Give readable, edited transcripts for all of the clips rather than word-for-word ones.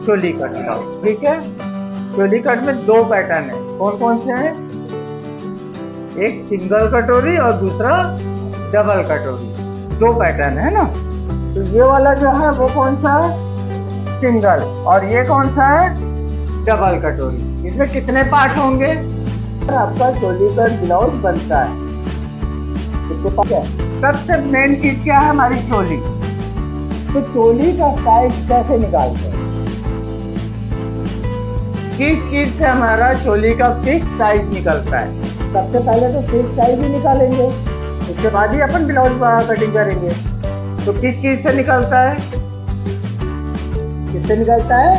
चोली cut का। ठीक है, चोली कट में दो पैटर्न है, कौन कौन से हैं? एक सिंगल कटोरी और दूसरा डबल कटोरी, दो पैटर्न है ना। तो ये वाला जो है वो कौन सा है? सिंगल। और ये कौन सा है? डबल कटोरी। इसमें कितने पार्ट होंगे? आपका चोली कट ब्लाउज बनता है कितने पार्ट है? सबसे मेन चीज क्या है? हमारी चोली। तो चोली का साइज कैसे निकालते हैं? किस चीज से हमारा चोली का फिक्स साइज निकलता है? सबसे पहले तो फिक्स साइज ही निकालेंगे, उसके बाद ही अपन ब्लाउज कटिंग करेंगे। तो किस चीज से निकलता है? किससे निकलता है?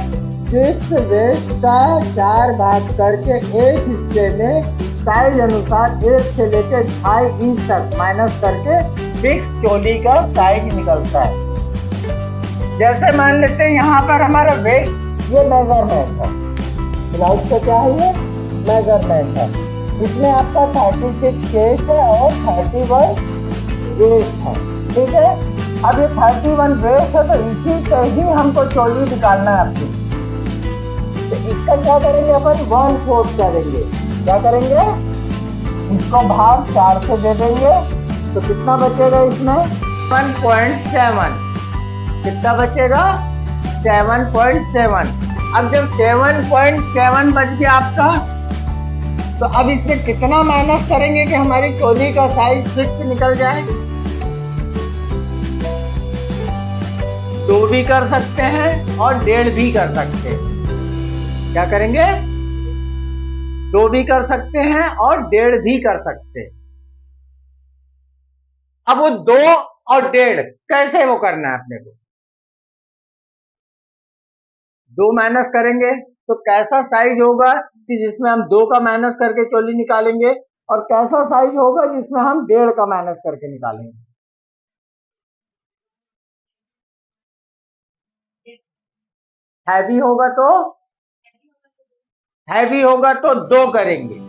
फिक्स वेस्ट का 4 भाग करके एक हिस्से में साइज अनुसार 1 से लेकर 2.5 इंच तक माइनस करके फिक्स चोली का साइज निकलता है। जैसे मान लेते हैं यहाँ पर हमारा वेस्ट, ये मेजरमेंट है, ब्लाउज का क्या है? ये मेजरमेंट है। इसमें आपका 36 चेस्ट है और 31 वेस्ट है। ठीक है, अब ये 31 वेस्ट है तो इसी पे ही हमको चोली निकालना है अपनी। तो इसका क्या करेंगे अपन? 1/4 करेंगे। क्या करेंगे? इसको भाग 4 से दे देंगे तो कितना बचेगा इसमें? 1.7। कितना बचेगा? 7.7। अब जब 7.7 बच गया आपका, तो अब इसमें कितना माइनस करेंगे कि हमारी चोली का साइज फिक्स निकल जाए? 2 भी कर सकते हैं और 1.5 भी कर सकते हैं। क्या करेंगे? 2 भी कर सकते हैं और 1.5 भी कर सकते हैं। अब वो 2 और 1.5 कैसे वो करना है अपने को? 2 माइनस करेंगे तो कैसा साइज होगा कि जिसमें हम 2 का माइनस करके चोली निकालेंगे, और कैसा साइज होगा जिसमें हम 1.5 का माइनस करके निकालेंगे? हैवी होगा तो 2 करेंगे,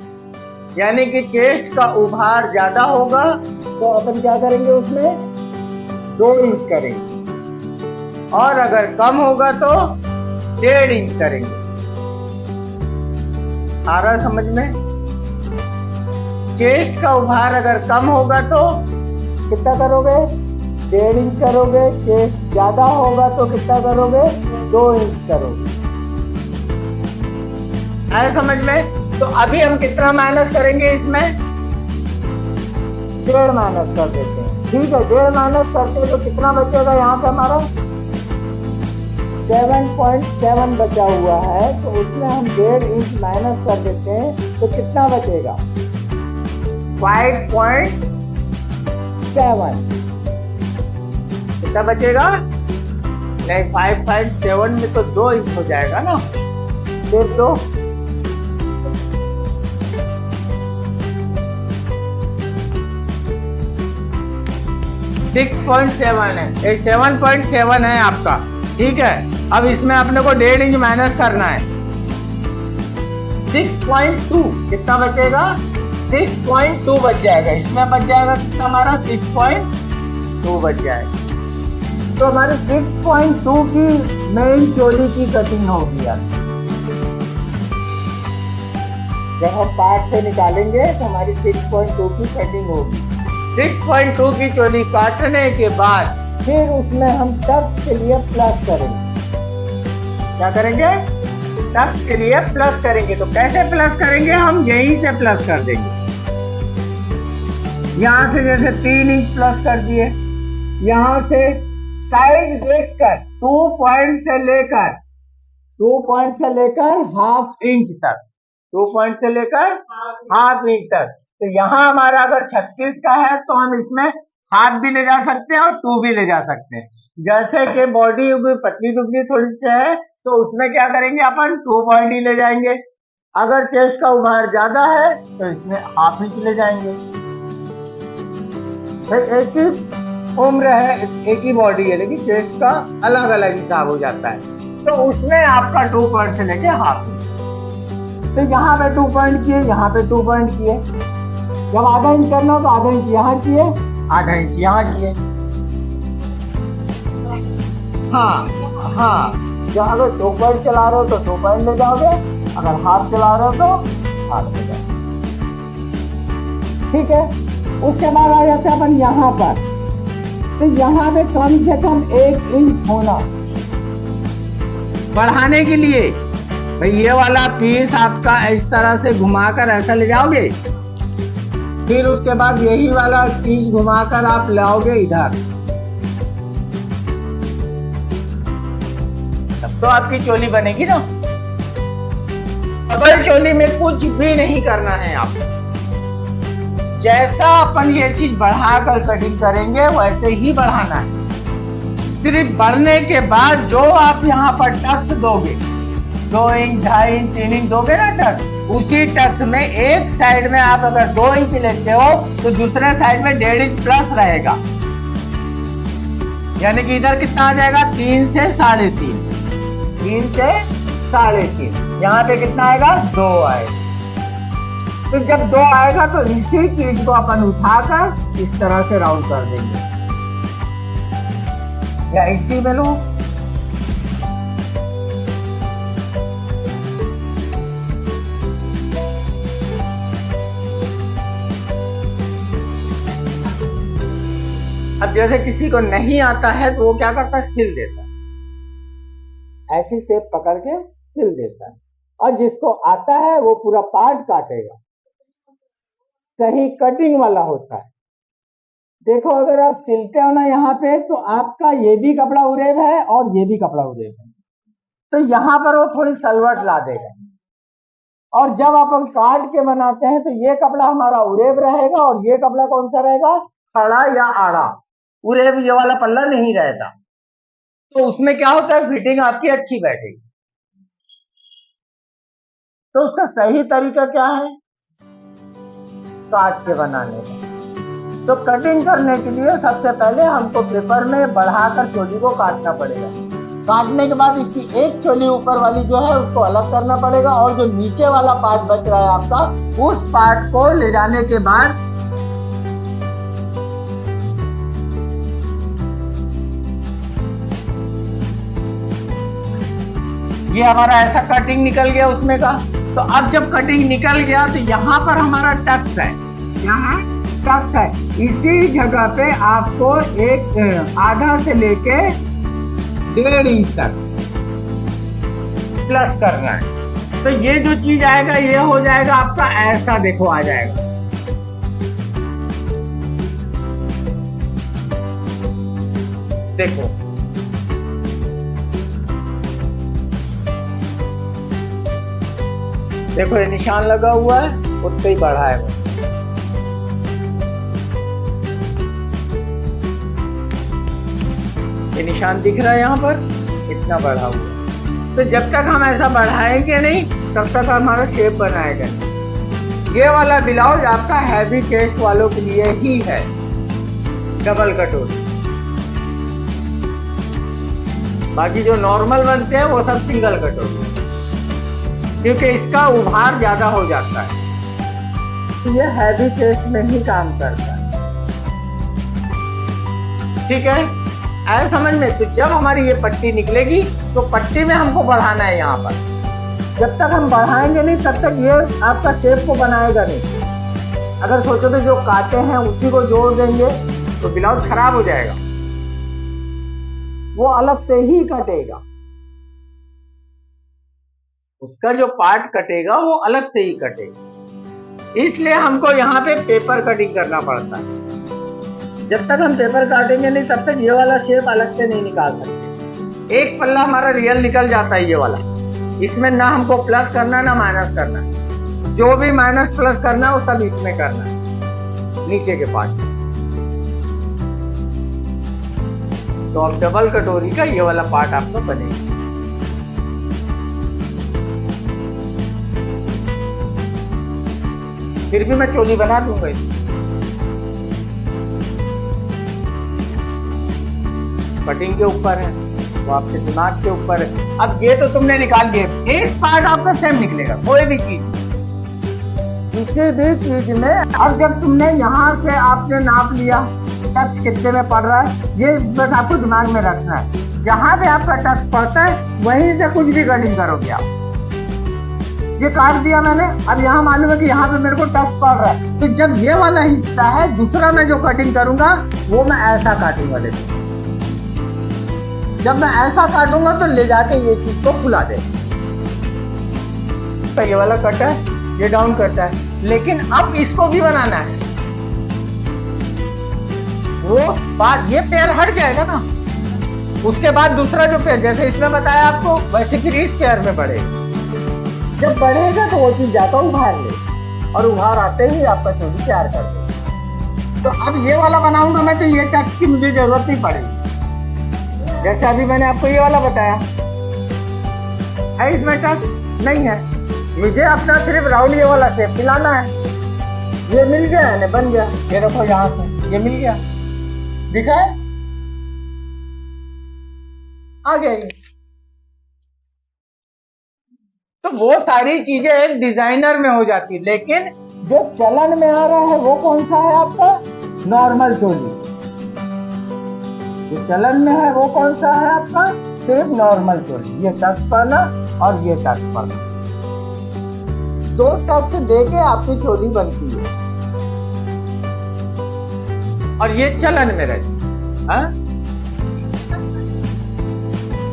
यानी कि चेस्ट का उभार ज्यादा होगा तो अपन क्या करेंगे? उसमें 2 इंच करेंगे, और अगर कम होगा तो 1.5 इंच करेंगे। आ रहा समझ में? चेस्ट का उभार अगर कम होगा तो कितना करोगे? 1.5 इंच करोगे। चेस्ट ज्यादा होगा तो कितना करोगे? 2 इंच करोगे। आया समझ में? तो अभी हम कितना माइनस करेंगे इसमें? 1.5 माइनस कर देते हैं। ठीक है, 1.5 माइनस करते हैं तो कितना बचेगा यहाँ पे हमारा? 7.7 बचा हुआ है, तो उसमें हम 1.5 इंच माइनस कर देते हैं तो कितना बचेगा? 5.7। कितना बचेगा? नहीं, 5.7 में तो 2 इंच हो जाएगा ना। फिर तो 6.7 है, 7.7 है आपका। ठीक है, अब इसमें अपने को 1.5 इंच माइनस करना है। 6.2 कितना बचेगा? 6.2 बच जाएगा। इसमें बच जाएगा कितना हमारा? 6.2 बच जाएगा। तो हमारी 6.2 की मेन चोली की कटिंग होगी यार। जब हम पार्ट से निकालेंगे तो हमारी 6.2 की कटिंग होगी। 6.2 की चोली काटने के बाद फिर उसमें हम टक्स के लिए प्लस करेंगे। क्या करेंगे? टक्स के लिए प्लस करेंगे। तो कैसे प्लस करेंगे? हम यहीं से प्लस कर देंगे। यहाँ से जैसे 3 इंच प्लस कर दिए, यहाँ से साइज देखकर 2 पॉइंट से लेकर ½ इंच तक, 2 पॉइंट से लेकर ½ इंच तक। तो यहाँ हमारा अगर 36 का है तो हम इसमें हाफ भी ले जा सकते हैं और 2 भी ले जा सकते हैं। जैसे कि बॉडी पतली दुबली थोड़ी सी है तो उसमें क्या करेंगे अपन? 2 पॉइंट ही ले जाएंगे। अगर चेस्ट का उभार ज्यादा है तो इसमें ½ इंच ले जाएंगे। फिर एक ही उम्र है, एक ही बॉडी है, लेकिन चेस्ट का अलग अलग हिसाब हो जाता है, तो उसमें आपका 2 पॉइंट से लेके ½ इंच। तो यहाँ पे 2 पॉइंट किए, यहाँ पे 2 पॉइंट किए। जब ½ इंच करना हो तो ½ इंच यहाँ किए, ½ इंच यहाँ किए। हाँ, या अगर 2 पॉइंट चला रहे हो तो 2 पॉइंट ले जाओगे, अगर हाफ चला रहे हो तो हाफ ले जाओगे। ठीक है, उसके बाद आ जाते हैं अपन यहाँ पर। तो यहाँ पे कम से कम 1 इंच होना बढ़ाने के लिए। भाई ये वाला पीस आपका इस तरह से घुमाकर ऐसा ले जाओगे, फिर उसके बाद यही वाला चीज घुमाकर आप लाओगे इधर, तब तो आपकी चोली बनेगी ना। डबल चोली में कुछ भी नहीं करना है आपको, जैसा अपन ये चीज बढ़ाकर कटिंग करेंगे वैसे ही बढ़ाना है। सिर्फ बढ़ने के बाद जो आप यहाँ पर टक्स दोगे, 2 इंच 2.5 इंच 3 इंच दोगे ना टक्स, उसी टक्स में एक साइड में आप अगर 2 इंच लेते हो तो दूसरे साइड में 1.5 इंच प्लस रहेगा, यानी कि इधर कितना आ जाएगा 3 से 3.5, 3 से 3.5, यहाँ पे कितना आएगा 2 आएगा। तो जब 2 आएगा तो इसी चीज को अपन उठाकर इस तरह से राउंड कर देंगे, या इसी में लो। अब जैसे किसी को नहीं आता है तो वो क्या करता है, सिल देता है, ऐसी शेप पकड़ के सिल देता है। और जिसको आता है वो पूरा पार्ट काटेगा, सही कटिंग वाला होता है। देखो अगर आप सिलते हो ना यहाँ पे, तो आपका ये भी कपड़ा उरेब है और ये भी कपड़ा उरेब है, तो यहाँ पर वो थोड़ी सलवट ला देगा। और जब अपन काट के बनाते हैं तो ये कपड़ा हमारा उरेब रहेगा और ये कपड़ा कौन सा रहेगा, खड़ा या आड़ा। उरेब ये वाला पल्ला नहीं रहता, तो उसमें क्या होता है, फिटिंग आपकी अच्छी बैठेगी। तो उसका सही तरीका क्या है, काट के बनाने का। तो कटिंग करने के लिए सबसे पहले हमको पेपर में बढ़ाकर चोली को काटना पड़ेगा। काटने के बाद इसकी एक चोली ऊपर वाली जो है उसको अलग करना पड़ेगा, और जो नीचे वाला पार्ट बच रहा है आपका, उस पार्ट को ले जाने के बाद ये हमारा ऐसा कटिंग निकल गया उसमें का। तो अब जब कटिंग निकल गया तो यहाँ पर हमारा टक्स है, यहाँ टक्स है, इसी जगह पे आपको एक आधा से लेके 1.5 इंच तक प्लस करना है। तो ये जो चीज आएगा ये हो जाएगा आपका ऐसा, देखो आ जाएगा। देखो देखो ये निशान लगा हुआ है, उतना ही बढ़ा है। ये निशान दिख रहा है यहाँ पर, इतना बढ़ा हुआ है। तो जब तक हम ऐसा बढ़ाएंगे नहीं तब तक हमारा शेप बनाएगा। ये वाला ब्लाउज आपका हैवी चेस्ट वालों के लिए ही है, डबल कटोरी। बाकी जो नॉर्मल बनते हैं वो सब सिंगल कटोरी, क्योंकि इसका उभार ज्यादा हो जाता है। तो ये हैवी चेस्ट में ही काम करता है। ठीक है, ऐसा समझ में। तो जब हमारी ये पट्टी निकलेगी तो पट्टी में हमको बढ़ाना है यहाँ पर। जब तक हम बढ़ाएंगे नहीं तब तक ये आपका शेप को बनाएगा नहीं। अगर सोचो तो जो काटे हैं उसी को जोड़ देंगे तो ब्लाउज खराब हो जाएगा, वो अलग से ही कटेगा। उसका जो पार्ट कटेगा वो अलग से ही कटेगा। इसलिए हमको यहाँ पे पेपर कटिंग करना पड़ता है। जब तक हम पेपर काटेंगे नहीं तब तक ये वाला शेप अलग से नहीं निकाल सकते। एक पल्ला हमारा रियल निकल जाता है ये वाला, इसमें ना हमको प्लस करना ना माइनस करना, जो भी माइनस प्लस करना वो सब इसमें करना है, नीचे के पार्ट। तो अब डबल कटोरी का ये वाला पार्ट आपका बनेगा। फिर भी मैं चोली बना दूंगा इसकी। कटिंग के ऊपर है, वो आपके दिमाग के ऊपर है। अब ये तो तुमने निकाल दिए, एक पार्ट आपका सेम निकलेगा कोई भी चीज, किसी भी चीज में। अब जब तुमने यहाँ से आपने नाप लिया टक्स कितने में पड़ रहा है, ये बस आपको दिमाग में रखना है। जहां पे आपका टच पड़ता है वहीं से कुछ भी कटिंग करोगे आप। ये काट दिया मैंने, अब यहाँ मालूम है कि यहाँ पे मेरे को टच पड़ रहा है, तो जब ये वाला हिस्सा है दूसरा मैं जो कटिंग करूंगा वो मैं ऐसा काटूंगा। देखो जब मैं ऐसा काटूंगा तो ले जाके ये चीज को खुला दे। तो ये वाला कट है, ये डाउन करता है, लेकिन अब इसको भी बनाना है। वो बात ये पेयर हट जाएगा ना, उसके बाद दूसरा जो पेयर जैसे इसमें बताया आपको वैसे फिर इस पेयर में बढ़ेगा। जब बढ़ेगा तो वो चीज जाता उभार ले, और उभार आते ही आपका चोली तैयार कर दे। तो अब ये वाला बनाऊंगा मैं, तो ये टक्स की मुझे जरूरत नहीं पड़ेगी। जैसे अभी मैंने आपको ये वाला बताया है, इसमें टक्स नहीं है, मुझे अपना सिर्फ राउंड ये वाला शेप मिलाना है। ये मिल गया है, बन गया। ये देखो यहाँ से ये मिल गया, दिखा है, आ गया। तो वो सारी चीजें एक डिजाइनर में हो जाती, लेकिन जो चलन में आ रहा है वो कौन सा है आपका? नॉर्मल चोली। जो चलन में है वो कौन सा है आपका? सिर्फ नॉर्मल चोली। ये टक्स पहना और ये टक्स पहना, दो टक्स देके आपकी चोली बनती है, और ये चलन में रहती है।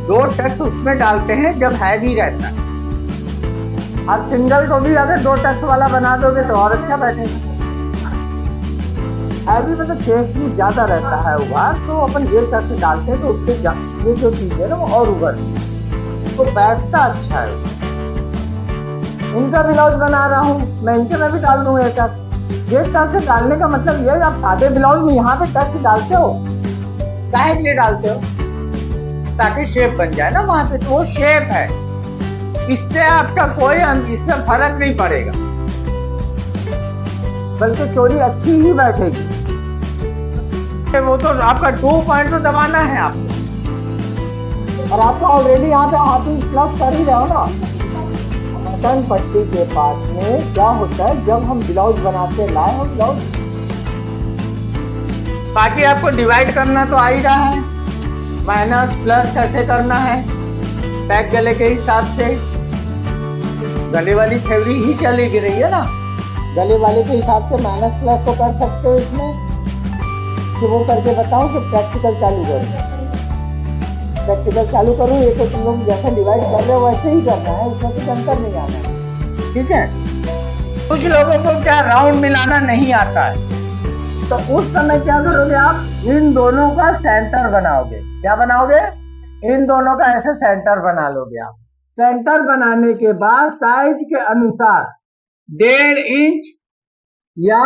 दो टक्स उसमें डालते हैं जब हैवी रहता है। आप सिंगल को भी अगर दो टक्स वाला बना दोगे तो और अच्छा बैठेगा। हैवी में तो टेस्ट भी ज्यादा रहता है उभार, तो अपन ये टक्स डालते हैं तो उससे ये जो चीज है ना वो और उभरती, तो बैठता अच्छा है। इनका ब्लाउज बना रहा हूँ मैं, इनके में भी डाल दूंगा ये टक्स। ये टक्स डालने का मतलब ये, आप सादे ब्लाउज में यहाँ पे टक्स डालते हो, काहे के लिए डालते हो? ताकि शेप बन जाए ना वहां पे, तो वो शेप है, इससे आपका कोई इसमें फर्क नहीं पड़ेगा, बल्कि चोली अच्छी ही बैठेगी। वो तो आपका 2 पॉइंट तो दबाना है आपको, और आपको ऑलरेडी यहाँ पे हाथी प्लस कर ही रहे हो ना। बटन पट्टी के पास में क्या होता है, जब हम ब्लाउज बनाते लाए हो ब्लाउज, बाकी आपको डिवाइड करना तो आ ही रहा है, माइनस प्लस कैसे करना है, बैक गले के हिसाब से। गले वाली थ्योरी ही चली गिर रही है ना, गले वाले के हिसाब से माइनस प्लस तो कर सकते हो इसमें, कि वो करके बताऊं कि प्रैक्टिकल चालू करूं? प्रैक्टिकल चालू करूं, ये तो तुम लोग जैसा डिवाइड कर रहे हो वैसे ही करना है, उसमें कुछ अंतर नहीं आना है, ठीक है। कुछ लोगों को क्या राउंड मिलाना नहीं आता है, तो उस समय क्या करोगे आप? इन दोनों का सेंटर बनाओगे। क्या बनाओगे? इन दोनों का ऐसे सेंटर बना लोगे आप। सेंटर बनाने के बाद साइज के अनुसार 1.5 इंच या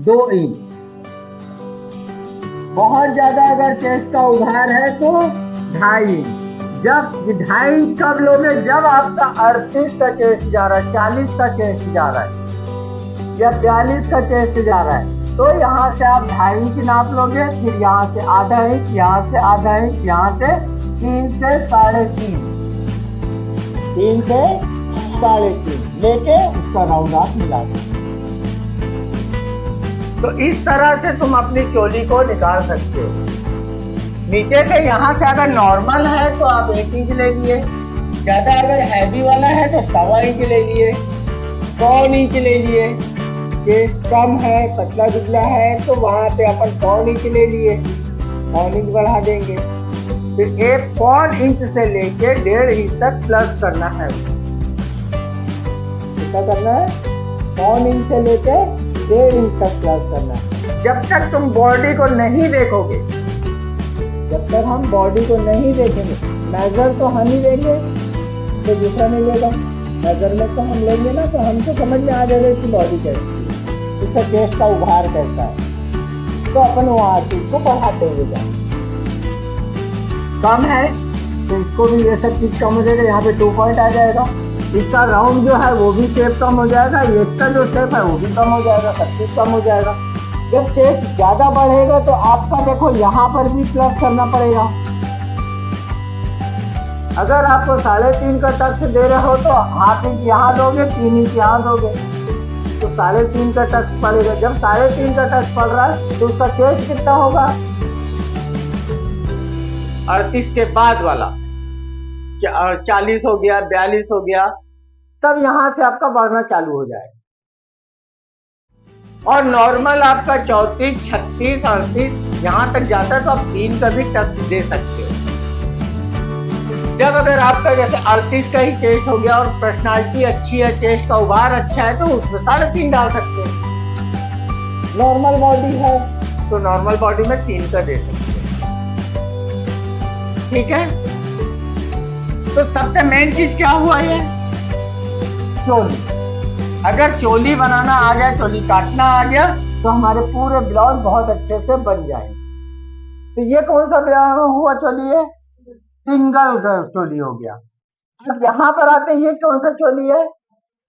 2 इंच, बहुत ज्यादा अगर चेस्ट का उभार है तो 2.5 इंच। जब 2.5 इंच कब लोगे? जब आपका 38 का चेस्ट जा रहा है, 40 का चेस्ट जा रहा है, या 42 का चेस्ट जा रहा है, तो यहाँ से आप 2.5 इंच नाप लोगे, फिर यहाँ से आधा इंच, यहाँ से आधा इंच, यहाँ से 3 से 3.5, 3 से 3.5 लेके उसका राउंड आप मिला दो। तो इस तरह से तुम अपनी चोली को निकाल सकते हो। नीचे से यहाँ से अगर नॉर्मल है तो आप 1 इंच ले लिए, ज्यादा अगर हैवी वाला है तो 1.25 इंच ले लिए, 1 इंच ले लिए। ये कम है, पतला दुबला है तो वहां पे अपन 1 इंच ले लिए, 1 इंच बढ़ा देंगे। फिर 1 इंच से लेके 1.5 इंच तक प्लस करना है। कितना करना है? 1 इंच से लेके 1.5 इंच तक प्लस करना है। जब तक तुम बॉडी को नहीं देखोगे, जब तक हम बॉडी को नहीं देखेंगे, मेजर तो हम ही लेंगे, तो दूसरा नहीं लेगा। मेजरमेंट तो हम लेंगे ना, तो हमको समझ में आ जाएगा इसकी बॉडी कैसी है, इसका चेस्ट का उभार कैसा है, तो अपन वहाँ चीज को बढ़ाते हुए जाए। कम है तो इसको भी ये सब चीज कम हो जाएगा, यहाँ पे 2 पॉइंट आ जाएगा। इसका राउंड जो है वो भी शेप कम हो जाएगा, इसका जो शेप है वो भी कम हो जाएगा, सब चीज कम हो जाएगा। जब चेस्ट ज्यादा बढ़ेगा तो आपका देखो यहाँ पर भी प्लस करना पड़ेगा। अगर आपको 3.5 का टच दे रहे हो तो 1/2 इंच यहाँ दोगे, 3 इंच यहाँ दोगे, तो 3.5 का टच पड़ेगा। जब 3.5 का टच पड़ रहा है तो उसका चेस्ट कितना होगा? 38 के बाद वाला 40 हो गया, 42 हो गया, तब यहां से आपका बढ़ना चालू हो जाएगा। और नॉर्मल आपका 34, 36, 38 यहां तक जाता है तो आप 3 का भी टच दे सकते हो। जब अगर आपका जैसे 38 का ही चेस्ट हो गया और पर्सनालिटी अच्छी है, चेस्ट का उभार अच्छा है, तो उसमें 3.5 डाल सकते हो। नॉर्मल बॉडी है तो नॉर्मल बॉडी में 3 का दे सकते हो। ठीक है, तो सबसे मेन चीज क्या हुआ ये चोली। अगर चोली बनाना आ गया, चोली काटना आ गया, तो हमारे पूरे ब्लाउज बहुत अच्छे से बन जाएंगे। तो ये कौन सा हुआ चोली है? सिंगल चोली हो गया। अब यहाँ पर आते हैं, ये कौन सा चोली है?